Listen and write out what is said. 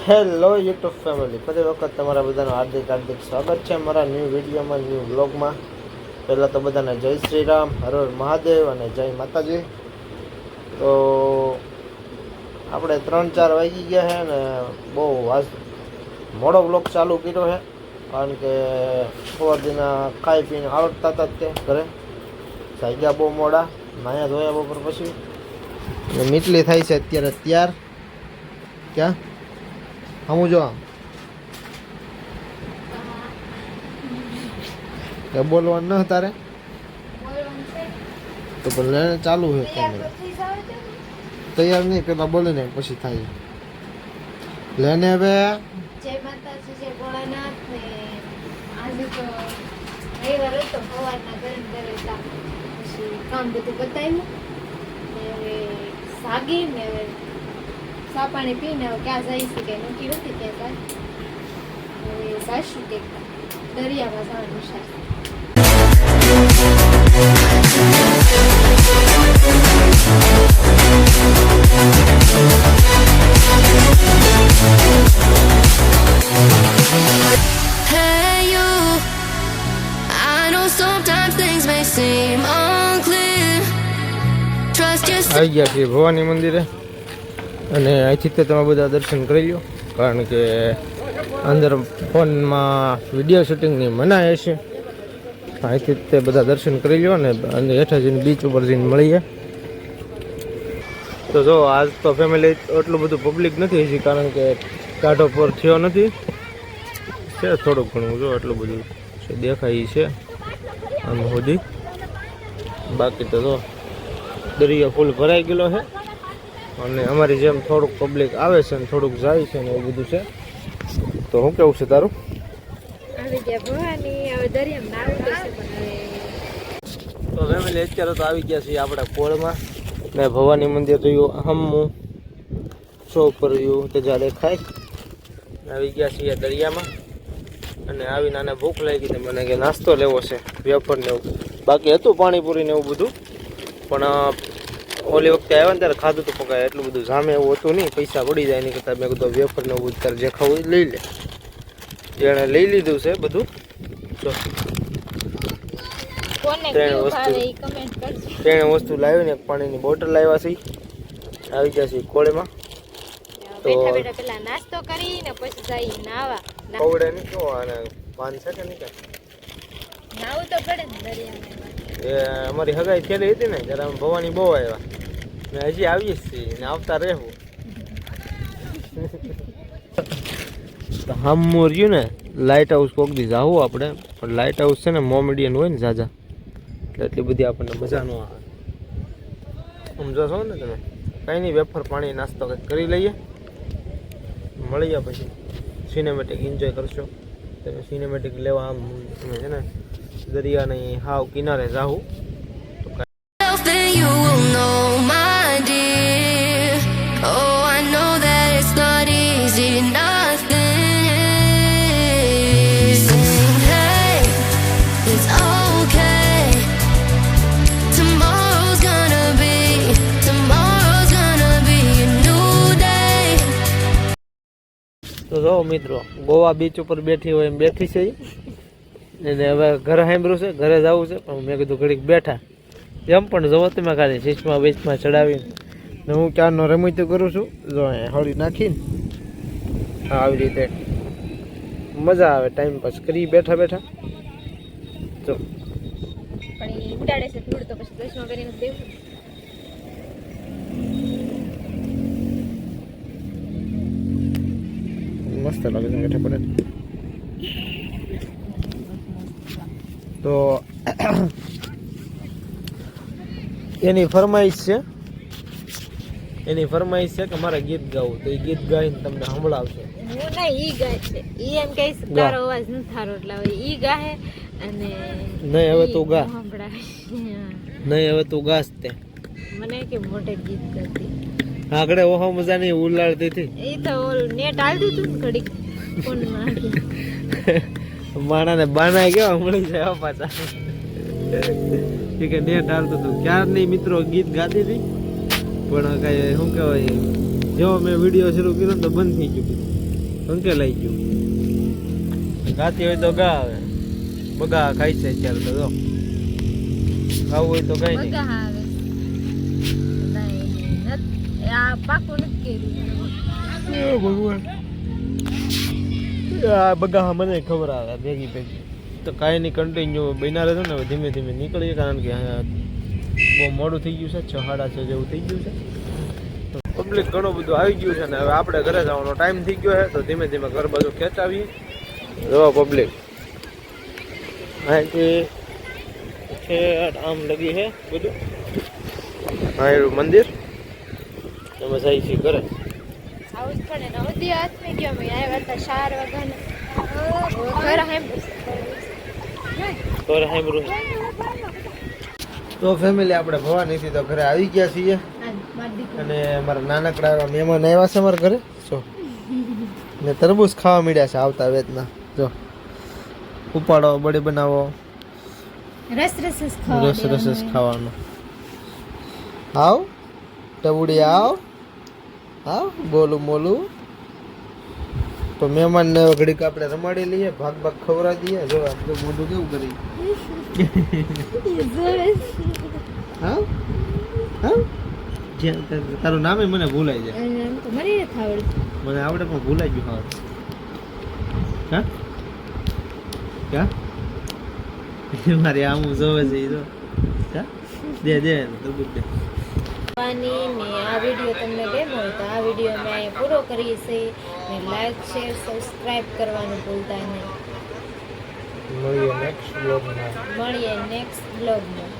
Hello YouTube family, ફરી વખત તમારા બધાનું હાર્દિક સ્વાગત છે અમારા ન્યૂ વિડીયોમાં, ન્યૂ વ્લોગમાં. પહેલાં તો બધાને જય શ્રી રામ, હર હર મહાદેવ અને જય માતાજી. તો આપણે 3-4 વાગી ગયા છે ને બહુ મોડો વ્લોગ ચાલુ કર્યો છે, કારણ કે થોડા દિના ખાઈ પીને આવડતા હતા તે ઘરે જાગ્યા બહુ મોડા, નાયા ધોયા બપોર પછી. અને મીટલી થાય છે અત્યારે ત્યાર. ક્યાં હમું જો આમ બોલવાનું ન તારે તો ભલે ચાલુ છે કેમેરા. તૈયાર નહીં, પેલા બોલે ને પછી થાય. લેને હવે જય માતાજી, જય ભોળાનાથ. ને આજે તો રવિવાર હતો, સવારના ગરમ પછી કામ બધું બતાવ્યું ને હવે સાગી ને હવે સા પાણી પીને હવે ક્યાં જઈશું કે નક્કી નથી ત્યાં જાય. હવે જાશું કે દરિયામાં જવાનું છે. આવી ગયા છીએ ભવાની મંદિરે, અને અહીંથી તે તમે બધા દર્શન કરી લો, કારણ કે અંદર ફોનમાં વિડીયો શૂટિંગની મનાઈ છે. અહીંથી તે બધા દર્શન કરી લો ને અંદર હેઠા જઈને બીચ ઉપર જઈને મળીએ. તો જો આજ તો ફેમિલી એટલું બધું પબ્લિક નથી હજી, કારણ કે કાંઠો પર થયો નથી. છે થોડુંક ઘણું, જો એટલું બધું છે દેખાય છે આમ સુધી. બાકી તો જો દરિયો ફૂલ ભરાઈ ગયેલો છે, અને અમારી જેમ થોડુંક પબ્લિક આવે છે ને થોડુંક જાય છે ને એવું બધું છે. તો શું કેવું છે તારું? આવી ગયા ભવાની, હવે દરિયામાં નાવું છે. તો ફેમિલી અત્યારે તો આવી ગયા છીએ આપણા કોળમાં, ને ભવાની મંદિર રહ્યું હમું શો ઉપર રહ્યું તે જ્યાં દેખાય. આવી ગયા છીએ દરિયામાં, અને આવીને આને ભૂખ લાગી ને મને કે નાસ્તો લેવો છે, વેફર ને એવું. બાકી હતું પાણીપુરી ને એવું બધું, પણ ઓલી વખતે આવ્યા ને ત્યારે ખાધું તો પકાય, એટલું બધું જામે એવું હતું નહીં, પૈસા પડી જાય નહીં કરતાં મેં કીધું વેફર ને એવું તારે જે ખાવું લઈ લે. જેણે લઈ લીધું છે બધું. ત્રણે વસ્તુ લાવી ને પાણીની બોટલ લાવ્યા છે. આવી ગયા છે કોળીમાં. તો પેલા નાસ્તો કરીને પછી જઈ નાવા. કવડે નહીં કેવો આને પાન છે કે નહીં કે નાવું તો પડે ને દરિયામાં. એ અમારી હગાઈ થયેલી હતી ને ત્યારે અમે ભવાની બહુ આવ્યા ને હજી આવીએ જ છીએ ને આવતા રહેવું. તો હમું રહ્યું ને લાઇટ હાઉસ કોક દી જાવું આપણે, પણ લાઇટ હાઉસ છે ને મોમેડિયન હોય ને ઝાઝા, એટલે એટલી બધી આપણને મજા ન આવે. સમજો છો ને તમે? કંઈ નહીં, વેફર પાણી નાસ્તો કંઈક કરી લઈએ, મળીએ પછી સિનેમેટિક એન્જોય કરશો. તમે સિનેમેટિક લેવા આમ તમે છે ને દરિયાની હાવ કિનારે જાવું તો જો મિત્રો ગોવા બીચ ઉપર બેઠી હોય એમ બેઠી છે એને. હવે ઘરે સાંભળ્યું છે, ઘરે જવું છે, પણ મેં કીધું ઘડીક બેઠા એમ પણ જવો તમે ખાલી શીશમાં વેચમાં ચડાવીને. ને હું ક્યારનો રમતું કરું છું, જો હળી નાખીને આવી રીતે મજા આવે, ટાઈમ પાસ કરી બેઠા બેઠા. જો ઉડાડે છે ધૂળ તો પછી દસમાં કરીને દેવું. મસ્ત લાગે છે બેઠા પડે. તો એની ફરમાઈશ છે કે મારે ગીત ગાવું, તો એ ગીત ગાઈને તમને સંભળાવશે. હું નહીં, ઈ ગાય છે. ઈ એમ કહે છે તારો અવાજ ન થારો, એટલે હવે ઈ ગાહે અને નહીં હવે તું ગા, સંભળાવે. નહીં હવે તું ગાસ. તે મને કે મોટે ગીત ગાતી આગળ ઓહો મજા નહીં ઉલાડતી હતી. એ તો નેટ આલતું હતું ને ઘડીક ફોનમાં. માણાને બાના કેવા મળી જાય પાછા. કે નેટ હાલતું હતું ક્યારની મિત્રો ગીત ગાતી હતી, પણ કઈ શું કહેવાય જેવો મેં વિડીયો શરૂ કર્યો તો બંધ થઈ ગયું. અંકે લઈ ગયું ગાતી હોય તો ગા આવે બગા ખાઈ છે અત્યારે તો જો ખાવું હોય તો કઈ નહીં બગા આવે નહીં આ પાકું નથી કર્યું ભગવાન આ બગા મને ખબર આવે ભેગી ભેગી તો કાંઈ નહીં કન્ટિન્યુ બન્યા રહેતો ને હવે ધીમે ધીમે નીકળીએ કારણ કે બહુ મોડું થઈ ગયું છે 6 સાડા 6 જેવું થઈ ગયું છે પબ્લિક ઘણું બધું આવી ગયું છે ને હવે આપણે ઘરે જવાનો ટાઈમ થઈ ગયો છે તો ધીમે ધીમે ઘર બાજુ ખેંચાવીએ જો પબ્લિક અહીંથી છે આમ લગી છે બધું હા એવું મંદિર તમે જઈ છીએ ઘરે આવું જ પડે ને બધી હાથ મેં ગયો મેં આવ્યા હતા 4 વાગ્યાના ઘર હેમ ઘર સાંભળું તો ફેમિલી આપણે ભવાનીથી તો ઘરે આવી ગયા છીએ અને મારા નાનકડા એવા મહેમાન આવ્યા છે અમારા ઘરે જો ને તરબૂચ ખાવા મળ્યા છે આવતા વેતના જો ઉપાડો બળી બનાવો રસ રસ ખાવાનો આવ ટબુડી આવ આવ બોલું બોલું તો મહેમાનને ઘડીક આપણે રમાડી લઈએ ભાગ ભાગ ખવડાવી દઈએ જો આમ તો મોઢું કેવું કરી હા હા તારું નામે મને ભૂલાઈ જાય મને આવડે પણ ભૂલાઈ ગયું હા હા ક્યાં મારે આમ જોવે છે તો દે દે તરબૂચ દે ને આ વિડીયો તમને ગમ્યો હોય તો આ વિડીયો અમે અહીંયા પૂરો કરીએ છીએ ને લાઈક શેર સબસ્ક્રાઇબ કરવાનું ભૂલતા નહીં મળીએ નેક્સ્ટ બ્લોગમાં મળીએ નેક્સ્ટ બ્લોગમાં